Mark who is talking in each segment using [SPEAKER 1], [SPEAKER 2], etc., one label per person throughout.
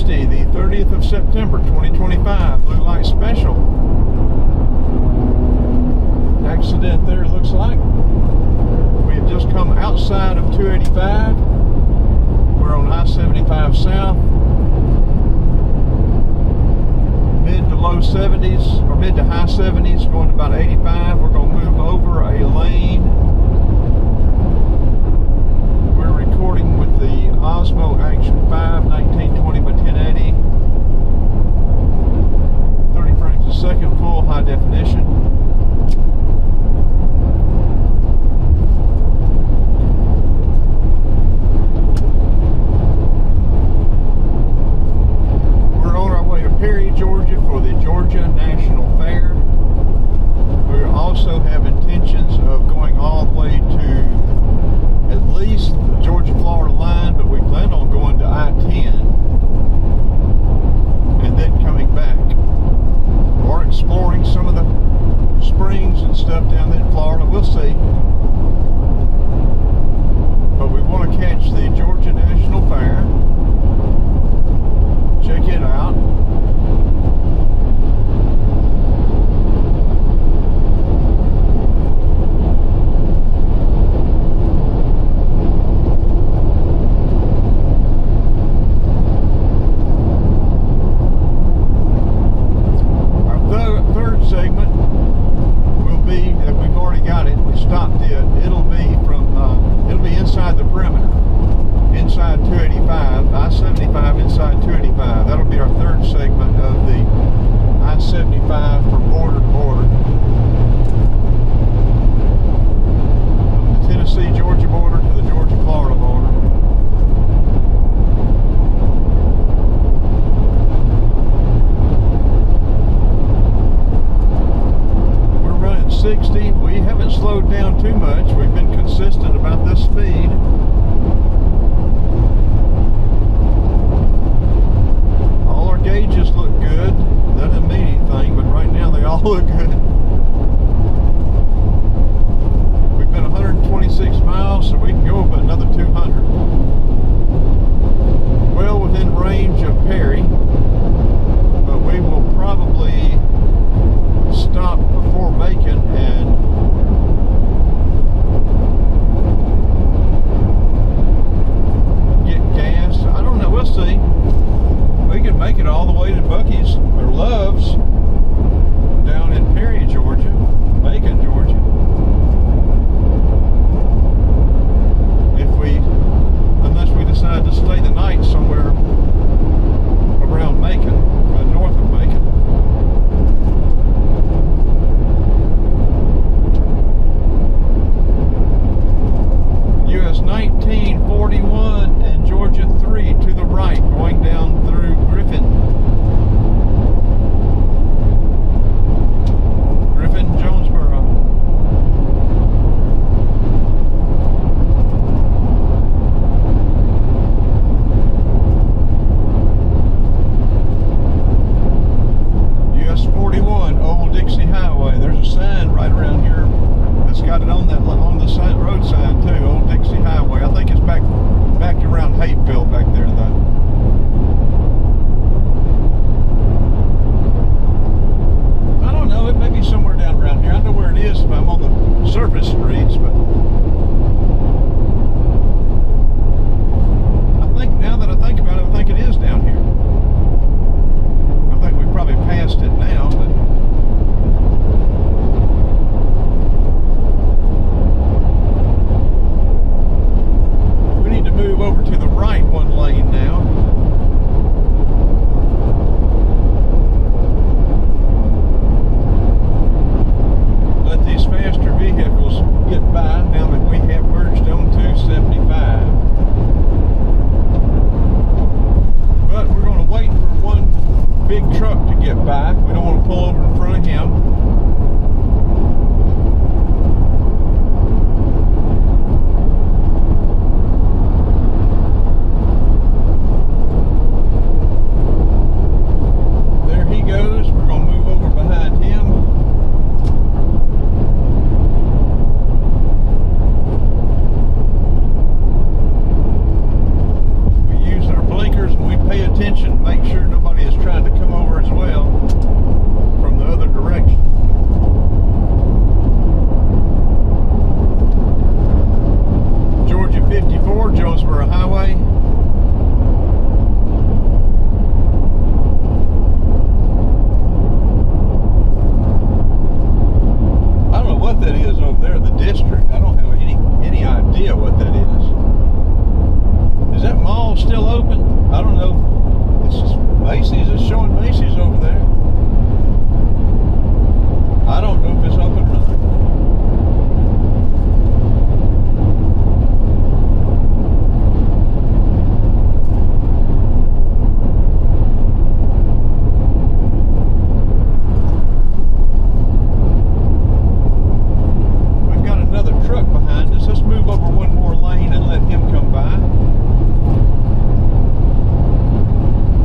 [SPEAKER 1] Wednesday, the 30th of September, 2025. Blue light special. Accident there, looks like. We have just come outside of 285. We're on I-75 South. Mid to low 70s, or mid to high 70s, going to about 85. We're going to move over a lane. We're recording with the Osmo Action 5 1920 by 1080. 30 frames a second, full high definition. Georgia for the Georgia National Fair. We also have intentions of going all the way to at least the Georgia-Florida line, but we plan on going to I-10 and then coming back, or exploring some of the springs and stuff down there in Florida. We'll see. But we want to catch the Georgia National Fair. Check it out. Segment will be, that we've already got it, we stopped it, it'll be inside the perimeter, inside 285, I-75 inside 285. That'll be our third segment of the I-75 from border to border. From the Tennessee-Georgia border to the Georgia-Florida border. We're running 60. We haven't slowed down too much. We've been consistent about this speed. All our gauges look good. That doesn't mean anything, but right now they all look good. We've been 126 miles, so we can go up another 200. Well within range of Perry, but we will probably stop before Macon and get gas. I don't know, we'll see. We can make it all the way to Bucky's or Love's down in Perry, Georgia, Macon, Georgia. Unless we decide to stay the night somewhere around Macon, north of Macon. US 1941 and Georgia 3 to the right, going down through Griffin, Jonesboro. US 41, Old Dixie Highway. There's a sign right around here that's got it on the road sign too. Old Dixie Highway. I think it's back around Hapeville back there though. I don't know. It may be somewhere down around here. I know where it is if I'm on the surface streets, but I think now that I think about it, I think it is down here. I think we've probably passed it now, but we need to move over to the right one lane now. Let these faster vehicles get let him come by.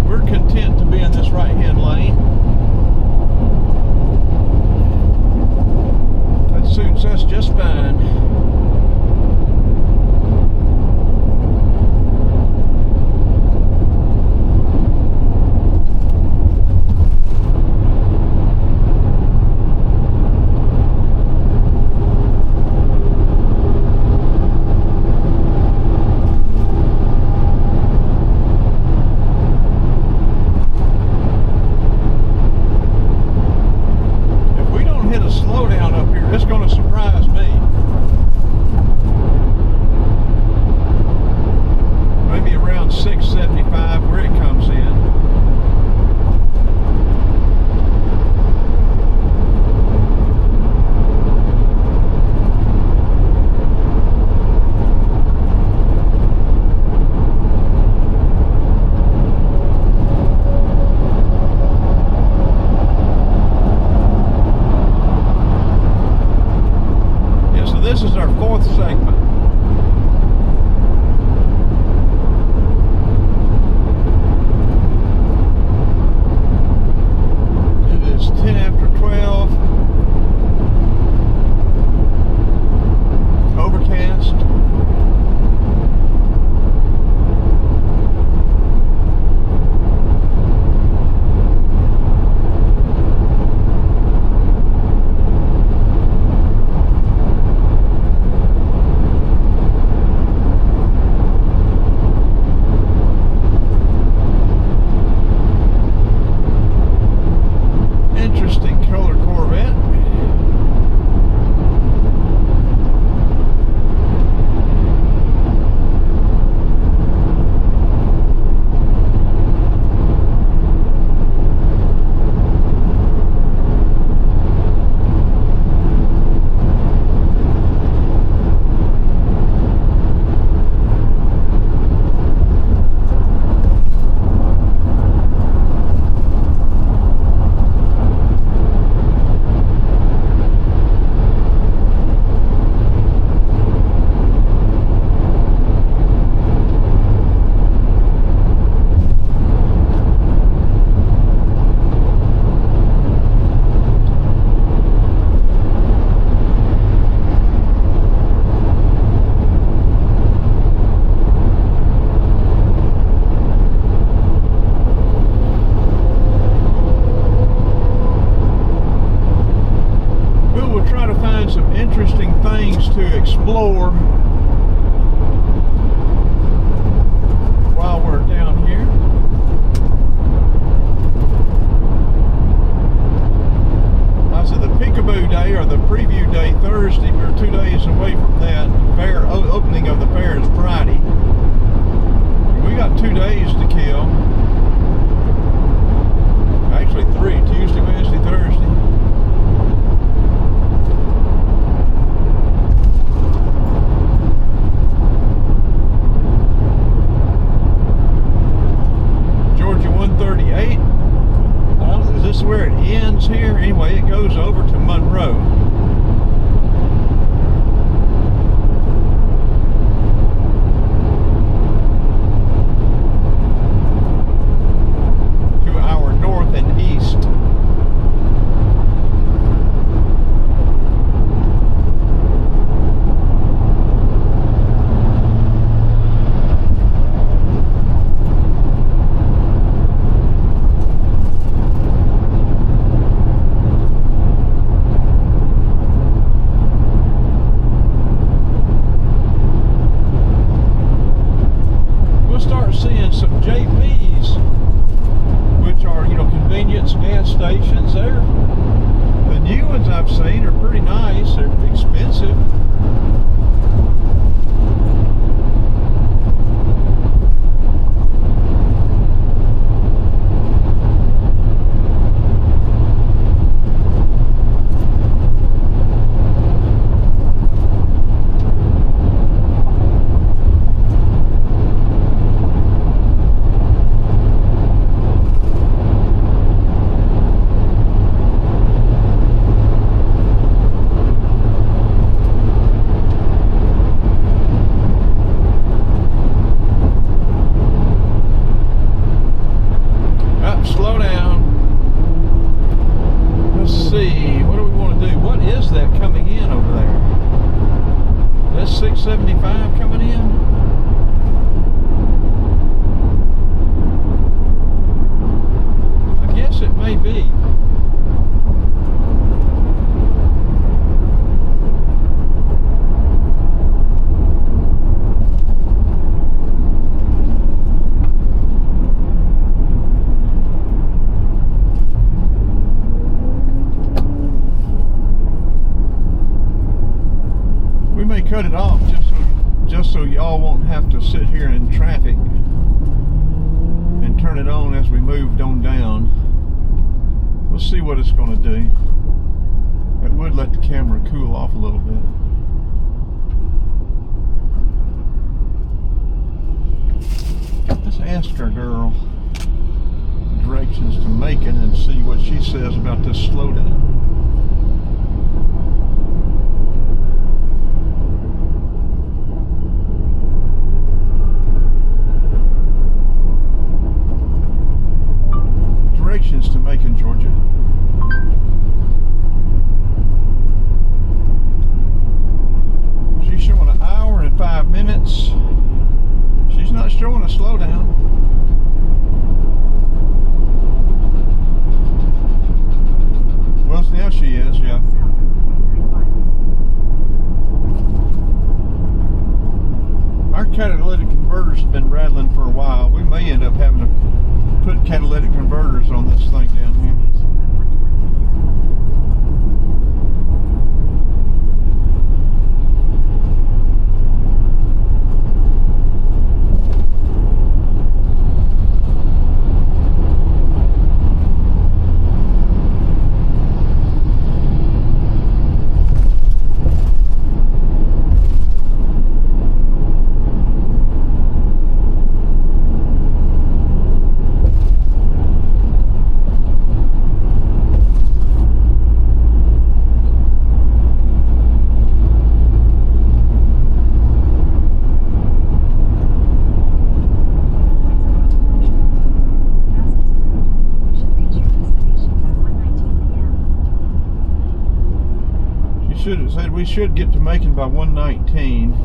[SPEAKER 1] We're content to be in this right-hand lane. That suits us just fine. This is our fourth segment. It is 10 after 12. Overcast. Interesting things to explore while we're down here. I said the Peekaboo Day or the Preview Day Thursday. We're 2 days away from that. Fair opening of the fair is Friday. We got 2 days to kill. Actually 3, Tuesday, Wednesday, Thursday. Is this where it ends here? Anyway, it goes over to Monroe. To our north and east. I-75 coming in? I guess it may be. We may cut it off just so y'all won't have to sit here in traffic, and turn it on as we moved on down. We'll see what it's going to do. It would let the camera cool off a little bit. Let's ask our girl directions to Macon and see what she says about this slowdown. Directions to Macon, Georgia. She's showing an hour and 5 minutes. She's not showing a slowdown. Well, now she is, yeah. Our catalytic converter's been rattling for a while. We may end up having to put catalytic converters on this thing down here. We should get to Macon by 1:19.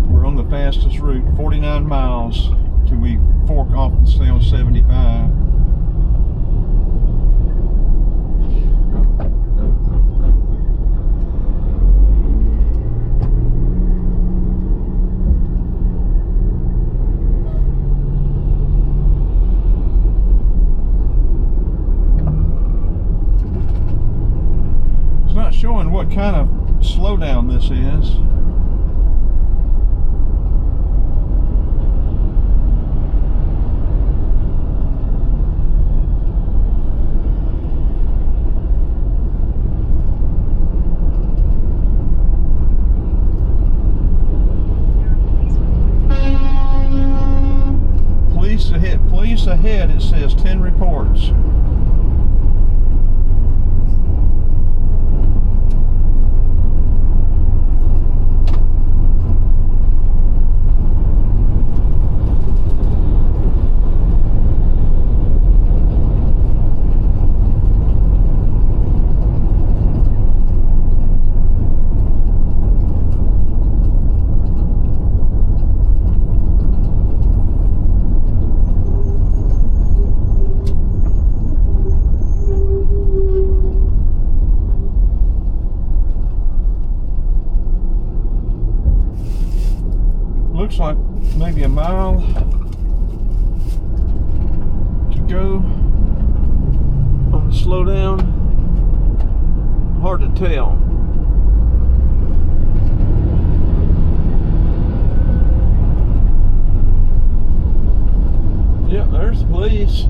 [SPEAKER 1] We're on the fastest route, 49 miles till we fork off and stay on 75. Showing what kind of slowdown this is. Police ahead, it says 10 reports. Looks like maybe a mile to go on the slowdown. Hard to tell. Yep, there's the police.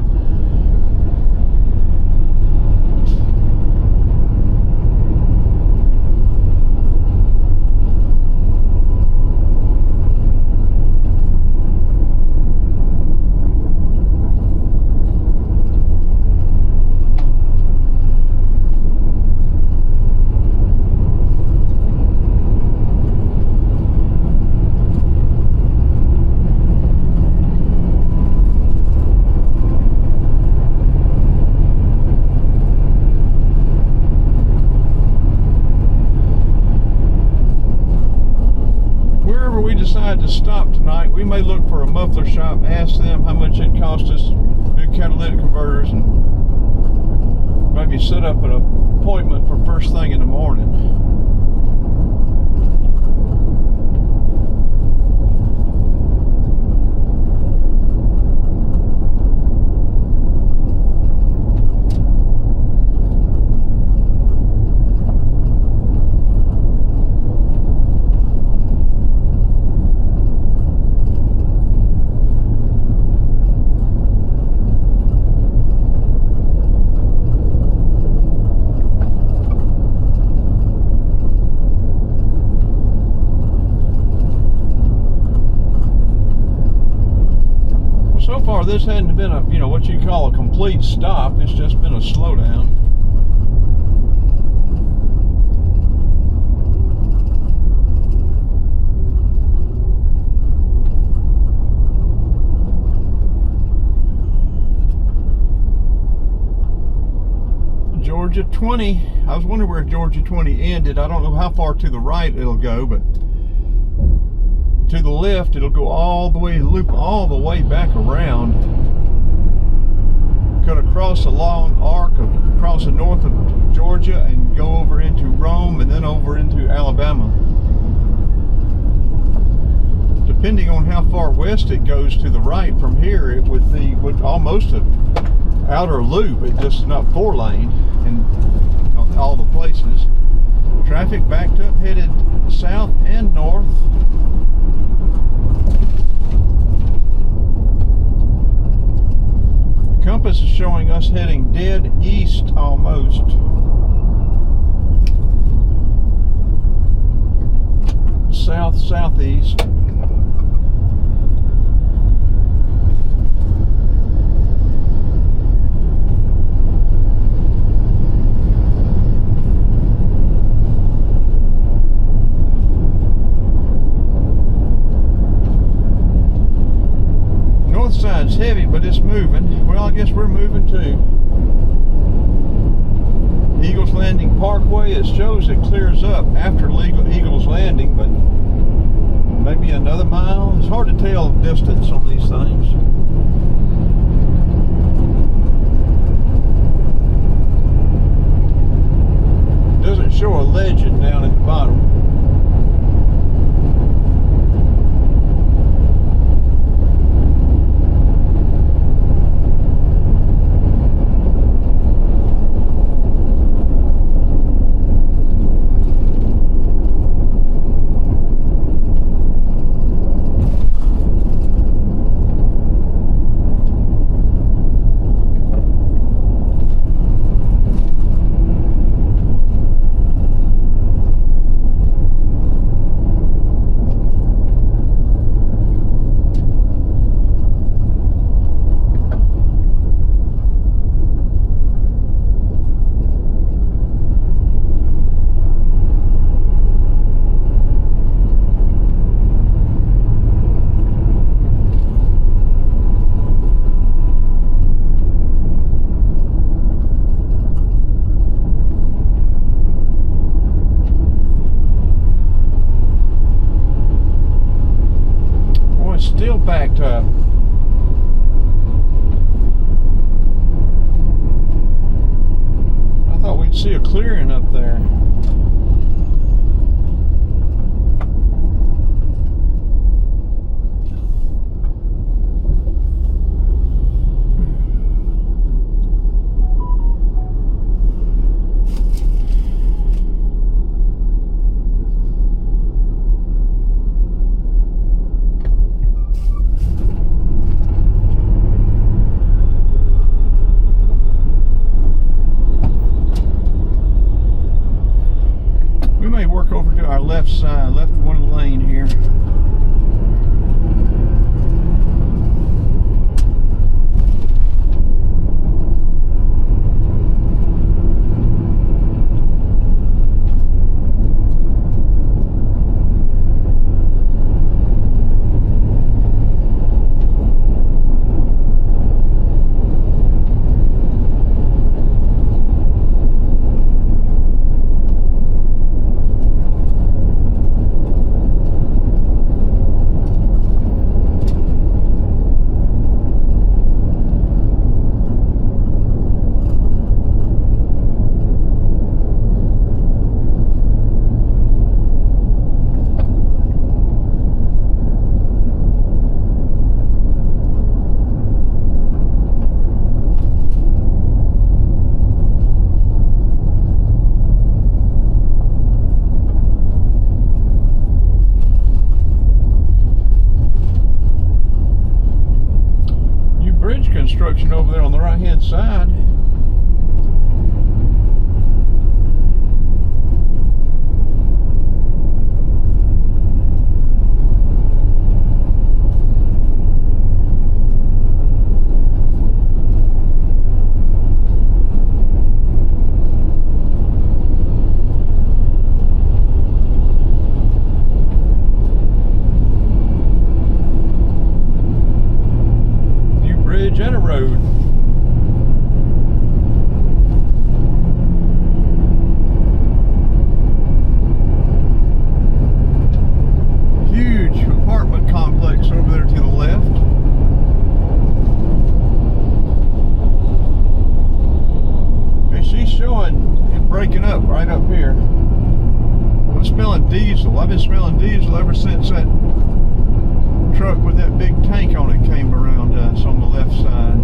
[SPEAKER 1] decide to stop tonight, we may look for a muffler shop, ask them how much it cost us to do catalytic converters, and maybe set up an appointment for first thing in the morning. So far, this hadn't been a, what you call a complete stop. It's just been a slowdown. Georgia 20. I was wondering where Georgia 20 ended. I don't know how far to the right it'll go, but to the left it'll go all the way, loop all the way back around, cut across a long arc across the north of Georgia and go over into Rome and then over into Alabama. Depending on how far west it goes to the right from here, it would be almost an outer loop. It's just not 4-lane in all the places. Traffic backed up, headed south and north. The compass is showing us heading dead east almost. South-southeast. Side's heavy, but it's moving. Well, I guess we're moving too. Eagles Landing Parkway, it shows it clears up after Eagles Landing, but maybe another mile. It's hard to tell distance on these things. It doesn't show a legend down at the bottom. Still backed up. I thought we'd see a clearing up there. Work over to our left side, left one lane here. construction over there on the right hand side. And a road. Huge apartment complex over there to the left. Okay, she's showing it breaking up right up here. I'm smelling diesel. I've been smelling diesel ever since that truck with that big tank on it came around us on the left side.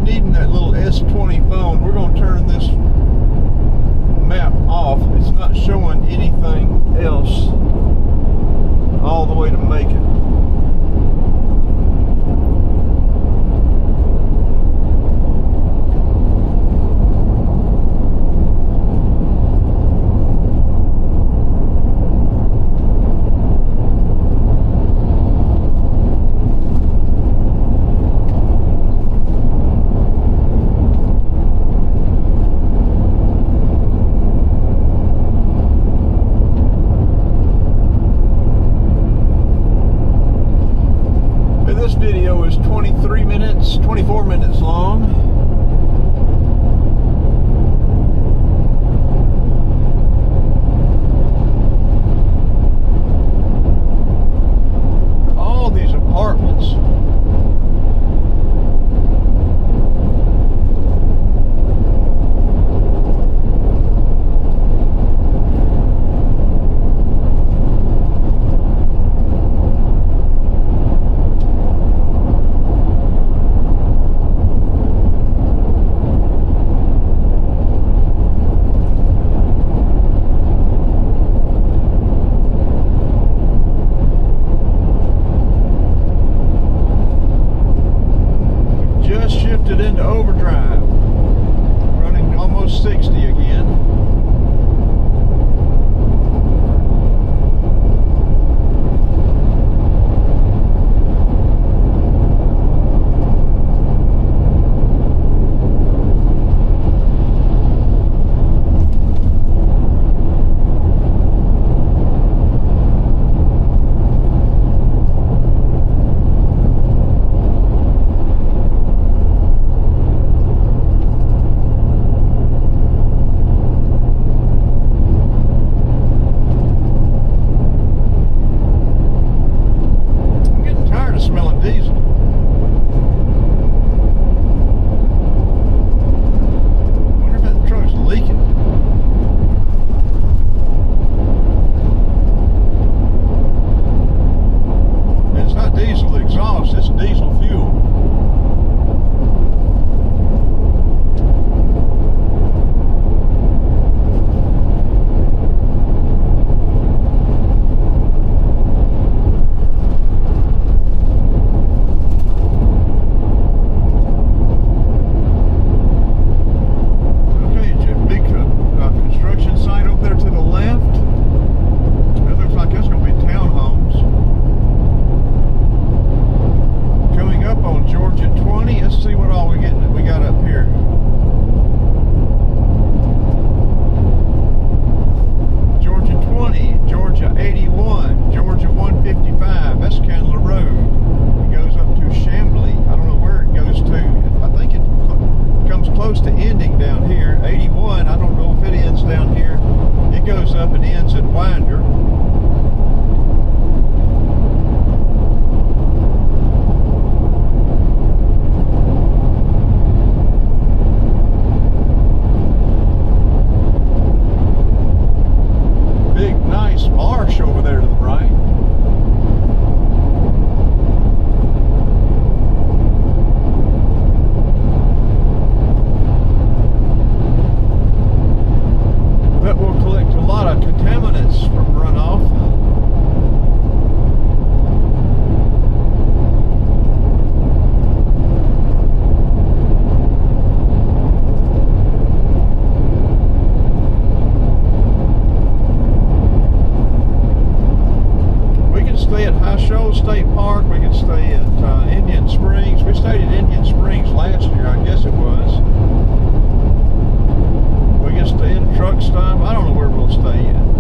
[SPEAKER 1] Needing that little S20 phone. We're going to turn this map off. It's not showing anything else all the way to make it. This video is 24 minutes long. All these apartments. Park. We can stay at Indian Springs. We stayed at Indian Springs last year, I guess it was. We can stay at a truck stop. I don't know where we'll stay at.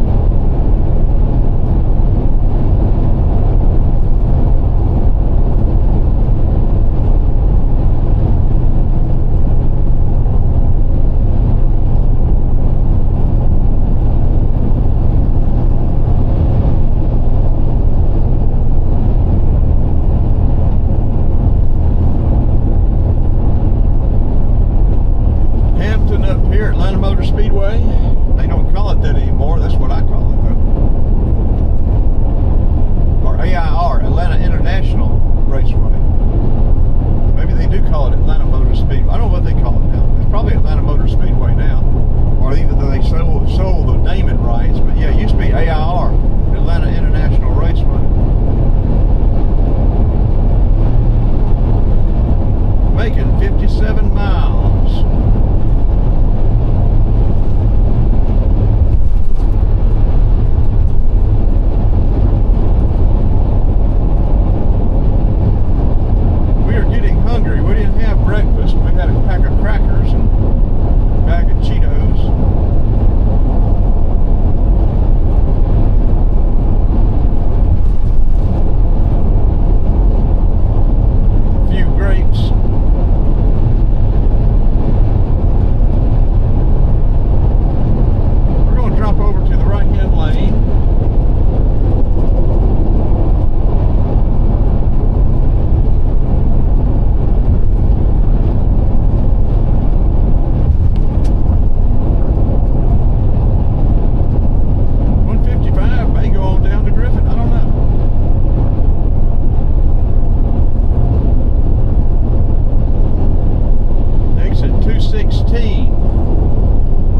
[SPEAKER 1] Speedway. They don't call it that anymore. That's what I call it, though. Or AIR, Atlanta International Raceway. Maybe they do call it Atlanta Motor Speedway. I don't know what they call it now. It's probably Atlanta Motor Speedway now. Or either they sold the naming rights. But yeah, it used to be AIR, Atlanta International Raceway. Making 57 miles. Breakfast. We had a pack of crackers and a bag of Cheetos. A few grapes. We're going to drop over to the right-hand lane.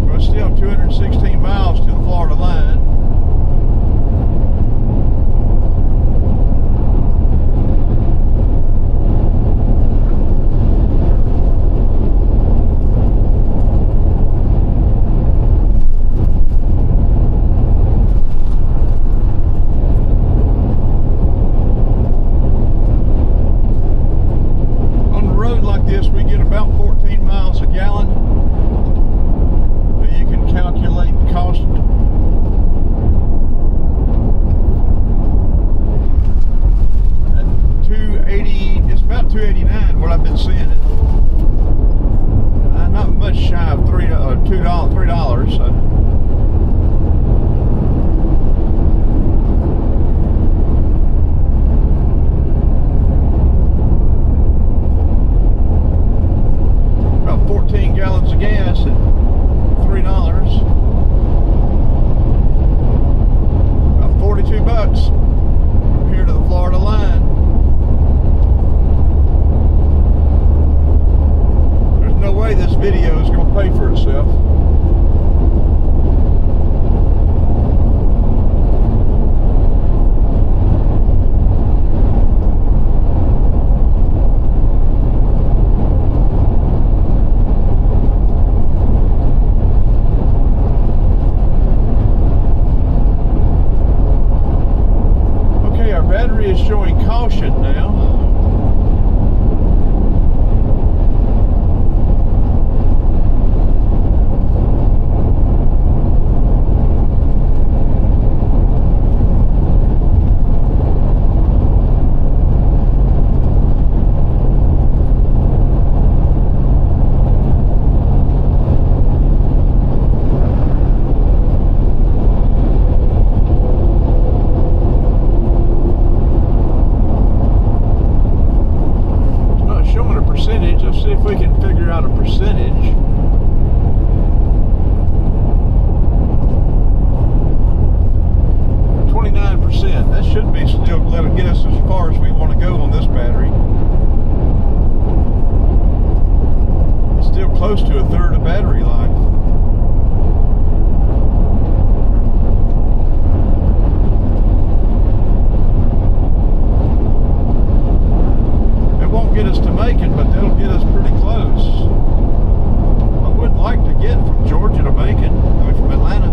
[SPEAKER 1] We're still 216 miles to the Florida line. On the road like this, we get about 14 miles a gallon. You can calculate cost. At 280, it's about 289. What I've been seeing it. Not much shy of $3. So. About 14 gallons of gas at $3. About 42 bucks from here to the Florida line. There's no way this video is going to pay for itself. Battery is showing caution now. Let's see if we can figure out a percentage. That should be still let it get us as far as we want to go on this battery. It's still close to a third of battery life. Get us to Macon, but they'll get us pretty close. I would like to get from Georgia to Macon, I mean from Atlanta,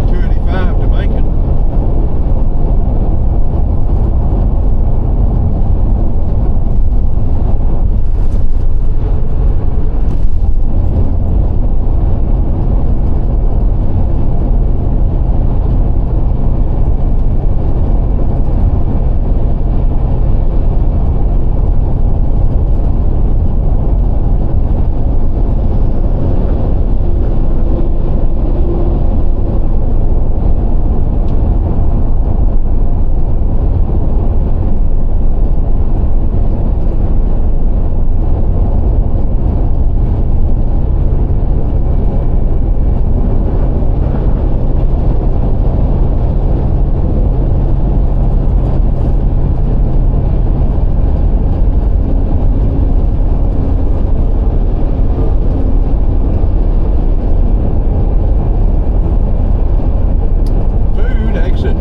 [SPEAKER 1] 285 to Macon.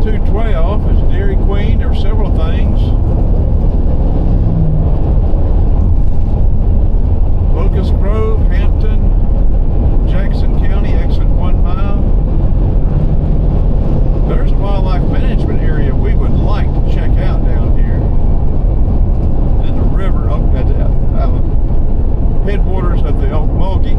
[SPEAKER 1] 212 is Dairy Queen. There are several things. Locust Grove, Hampton, Jackson County, exit 1 mile. There's a wildlife management area we would like to check out down here. And the river up at the headwaters of the Okmulgee.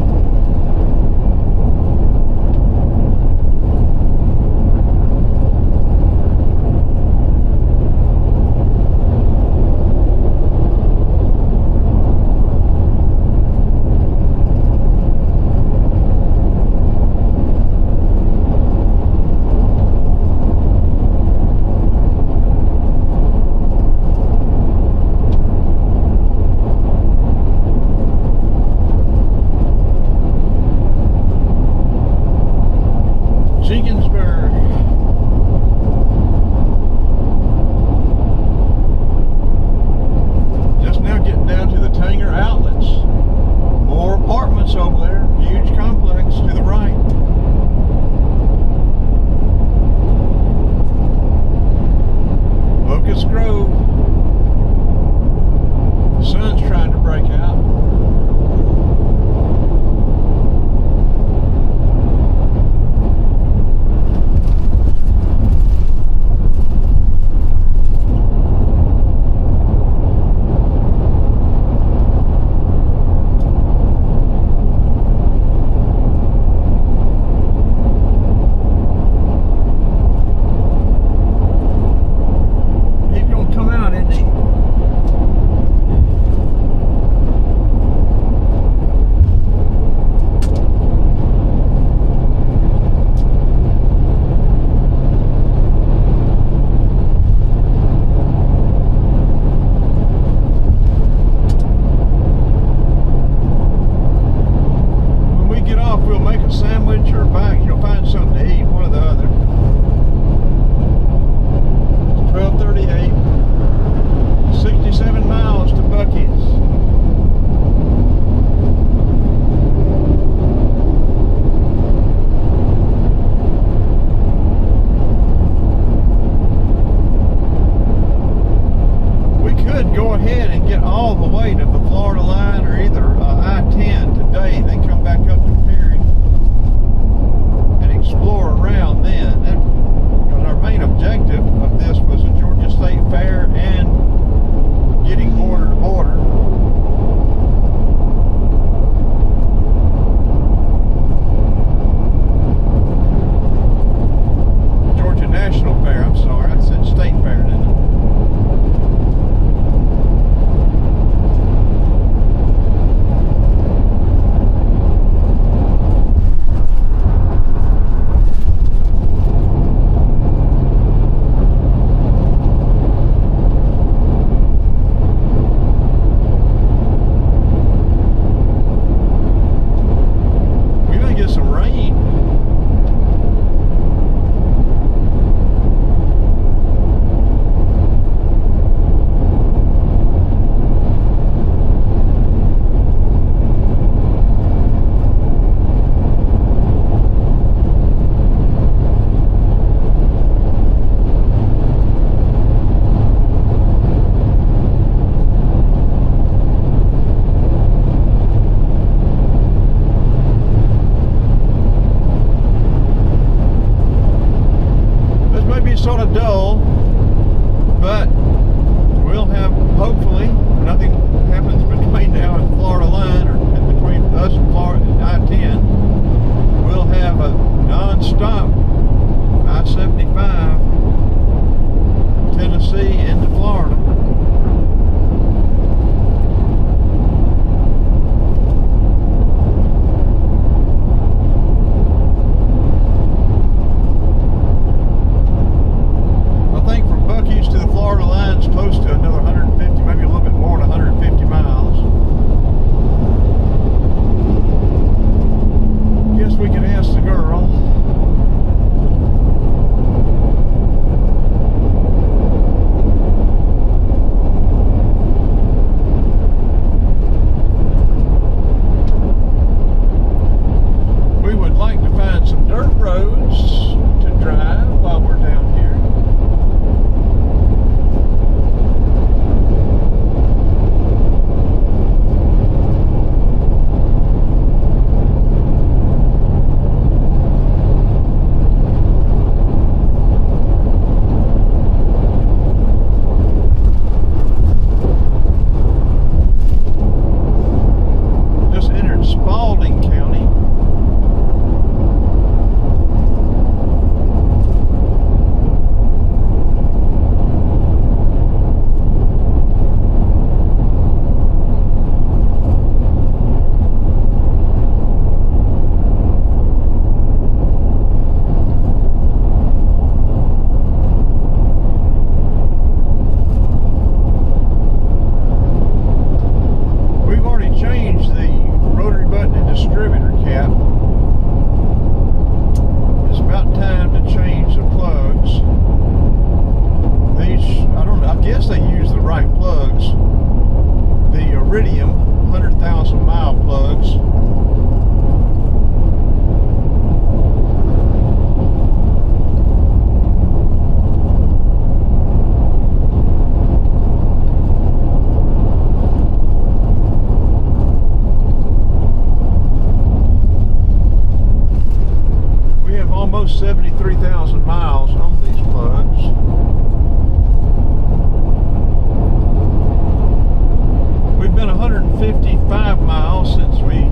[SPEAKER 1] Sort of dull, but we'll have, hopefully, nothing happens between now and the Florida line, or between us and Florida and I-10. We'll have a non-stop I-75 Tennessee into Florida. Close to another 150, maybe a little bit more than 150 miles. Guess we can ask the girl. iridium 100,000 mile plugs. We have almost 73,000 miles on these plugs. We've been 155 miles since we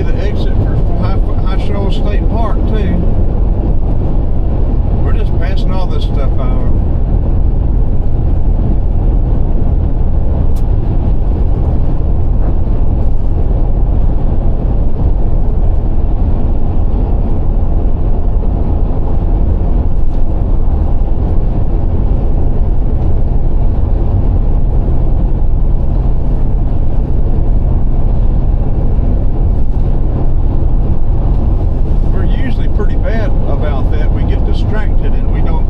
[SPEAKER 1] be the exit for High Shoals State Park too. We're just passing all this stuff out. Pretty bad about that. We get distracted and we don't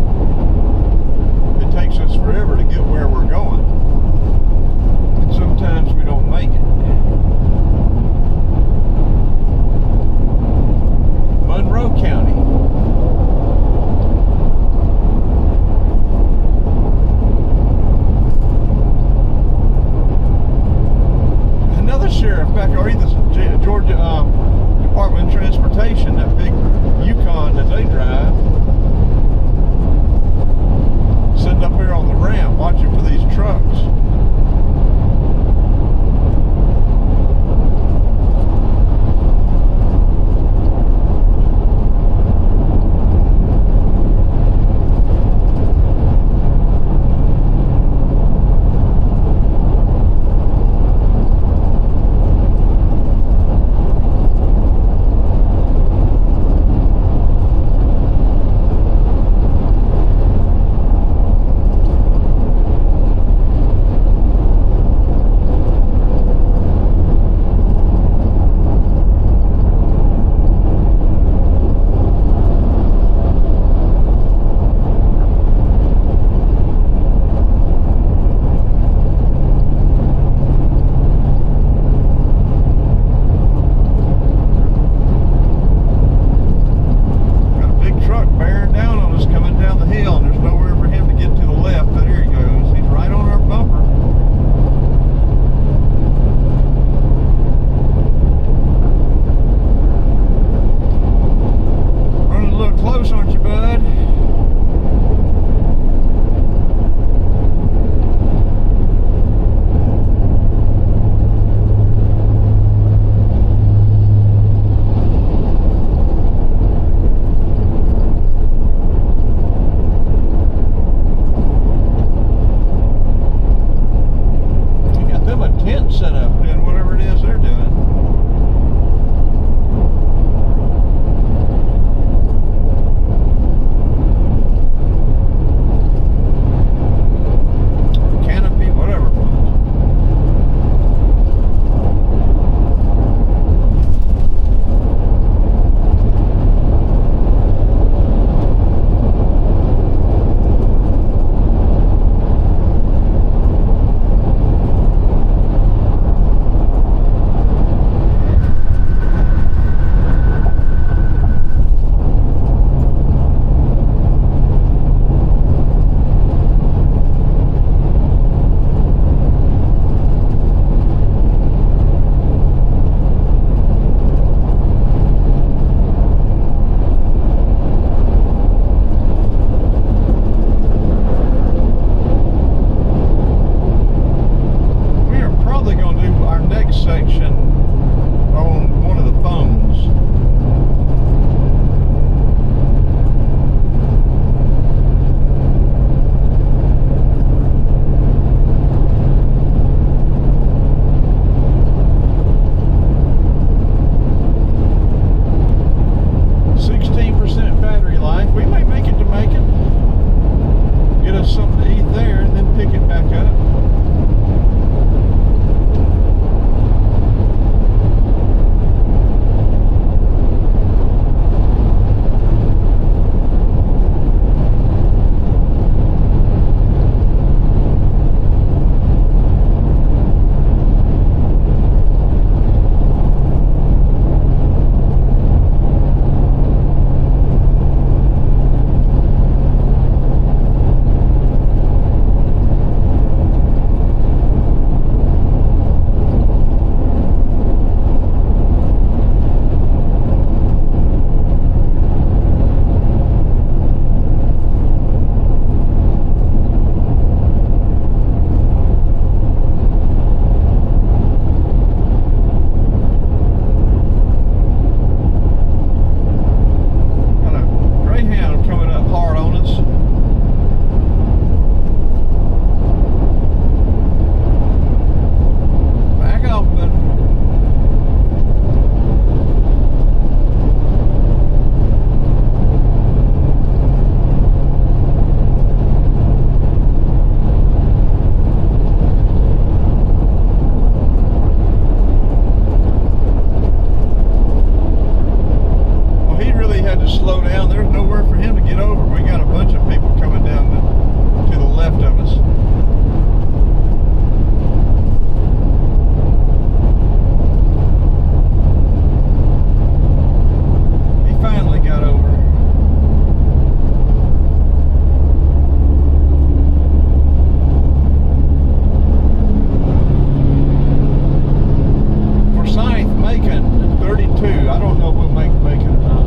[SPEAKER 1] slow down. There's nowhere for him to get over. We got a bunch of people coming down to the left of us. He finally got over. Forsyth, Macon, 32. I don't know if we'll make Macon or not.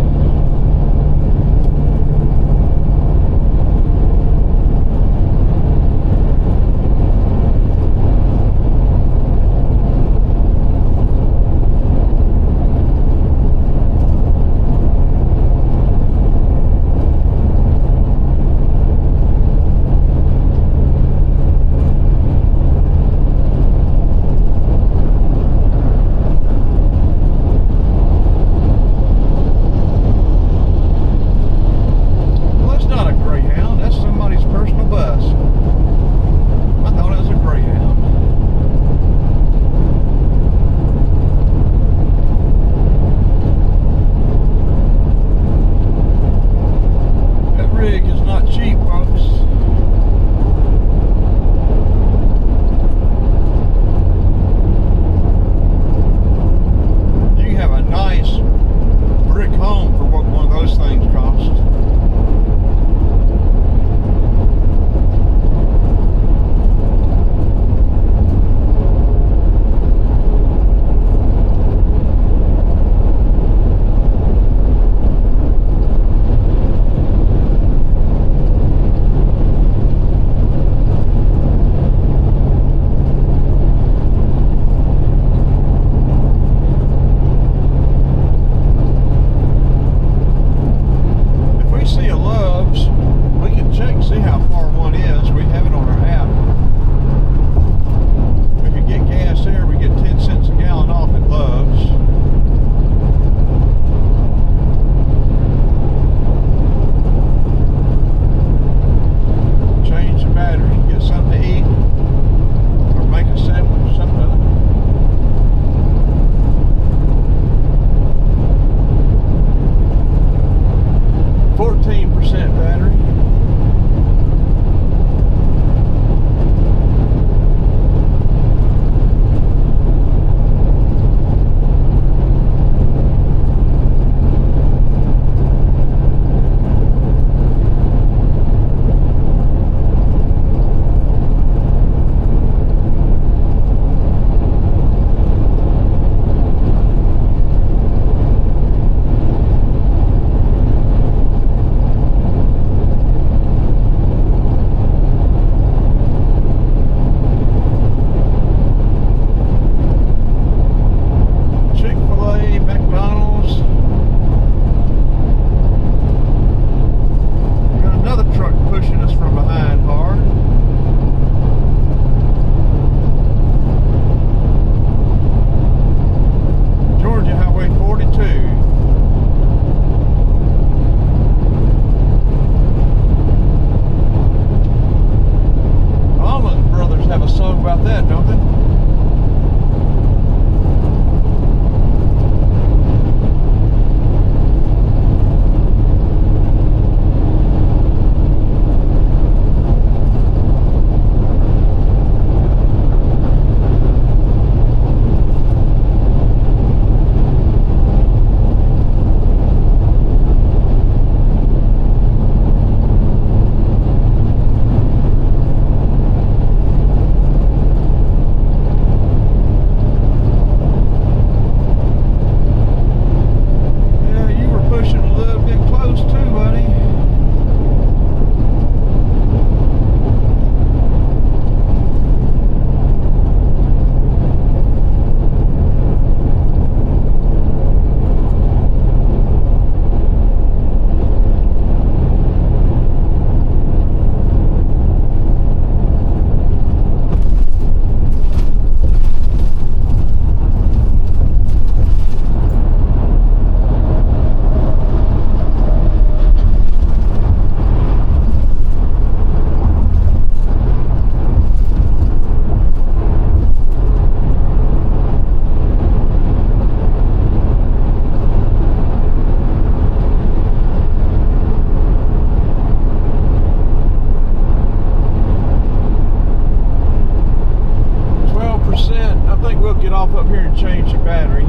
[SPEAKER 1] battery,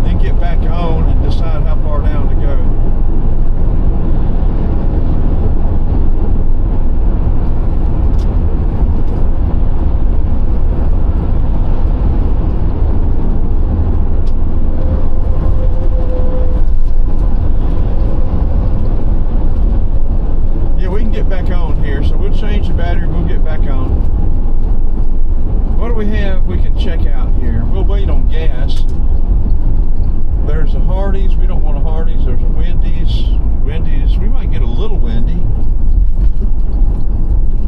[SPEAKER 1] then get back on and decide how far down to go. Back on here, so we'll change the battery, we'll get back on. What do we have we can check out here? We'll wait on gas. There's a Hardee's, we don't want a Hardee's. There's a Wendy's, we might get a little windy.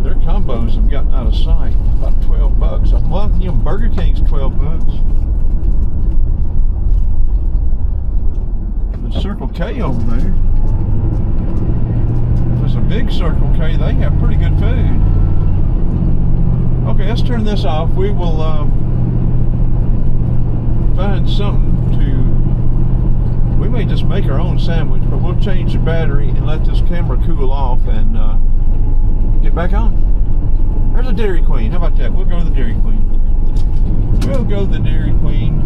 [SPEAKER 1] Their combos have gotten out of sight, about 12 bucks. Well, you know, Burger King's 12 bucks. There's Circle K over there. There's a big Circle K. They have pretty good food. Okay, let's turn this off. We will find something to... We may just make our own sandwich, but we'll change the battery and let this camera cool off and get back on. There's a Dairy Queen. How about that? We'll go to the Dairy Queen. We'll go to the Dairy Queen.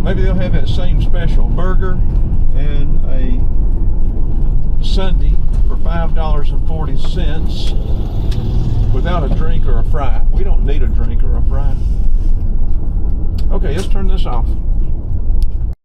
[SPEAKER 1] Maybe they'll have that same special burger and a sundae for $5.40 without a drink or a fry. We don't need a drink or a fry. Okay, let's turn this off.